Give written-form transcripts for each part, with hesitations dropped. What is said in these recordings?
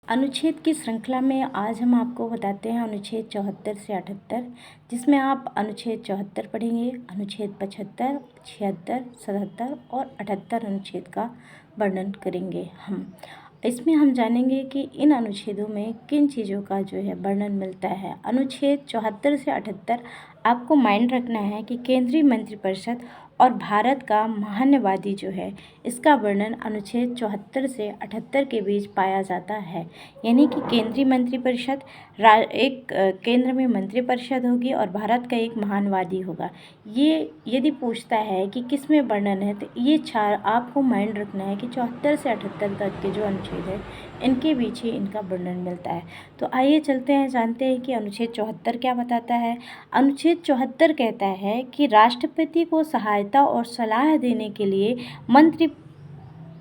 अनुच्छेद की श्रृंखला में आज हम आपको बताते हैं अनुच्छेद 74 से 78, जिसमें आप अनुच्छेद 74 पढ़ेंगे, अनुच्छेद 75, 76, 77 और 78 अनुच्छेद का वर्णन करेंगे हम। इसमें हम जानेंगे कि इन अनुच्छेदों में किन चीज़ों का जो है वर्णन मिलता है। अनुच्छेद 74 से 78 आपको माइंड रखना है कि केंद्रीय मंत्रिपरिषद और भारत का महान्यवादी जो है, इसका वर्णन अनुच्छेद 74 से 78 के बीच पाया जाता है। यानी कि केंद्रीय मंत्रिपरिषद एक केंद्र में मंत्रिपरिषद होगी और भारत का एक महानवादी होगा। ये यदि पूछता है कि किस में वर्णन है, तो ये चार आपको माइंड रखना है कि 74 से 78 तक के जो अनुच्छेद है, इनके बीच ही इनका वर्णन मिलता है। तो आइए चलते हैं, जानते हैं कि अनुच्छेद 74 क्या बताता है। अनुच्छेद 74 कहता है कि राष्ट्रपति को सहायता और सलाह देने के लिए मंत्रि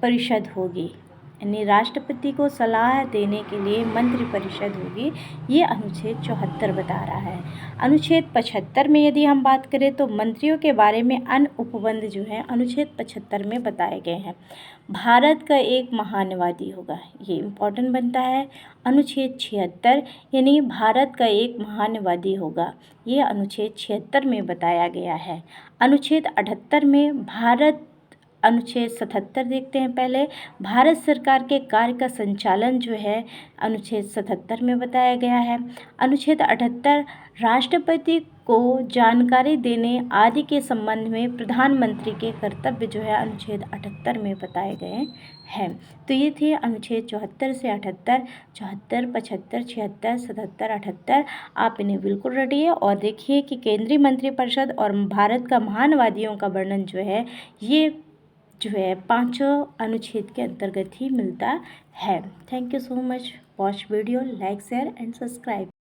परिषद होगी, यानी राष्ट्रपति को सलाह देने के लिए मंत्रिपरिषद होगी। ये अनुच्छेद 74 बता रहा है। अनुच्छेद 75 में यदि हम बात करें तो मंत्रियों के बारे में अन्य उपबंध जो है अनुच्छेद 75 में बताए गए हैं। भारत का एक महान्यवादी होगा, ये इम्पोर्टेंट बनता है। अनुच्छेद 76 यानी भारत का एक महान्यवादी होगा, ये अनुच्छेद 76 में बताया गया है। अनुच्छेद 78 में अनुच्छेद 77 देखते हैं पहले। भारत सरकार के कार्य का संचालन जो है अनुच्छेद 77 में बताया गया है। अनुच्छेद 78 राष्ट्रपति को जानकारी देने आदि के संबंध में प्रधानमंत्री के कर्तव्य जो है अनुच्छेद 78 में बताए गए हैं। तो ये थे अनुच्छेद 74 से 78, 74, 75, 76, 77, 78। आप इन्हें बिल्कुल रटिए और देखिए कि केंद्रीय मंत्रिपरिषद और भारत का महानवादियों का वर्णन जो है, ये जो है पांचों अनुच्छेद के अंतर्गत ही मिलता है। Thank you so much. Watch video, like, share and subscribe.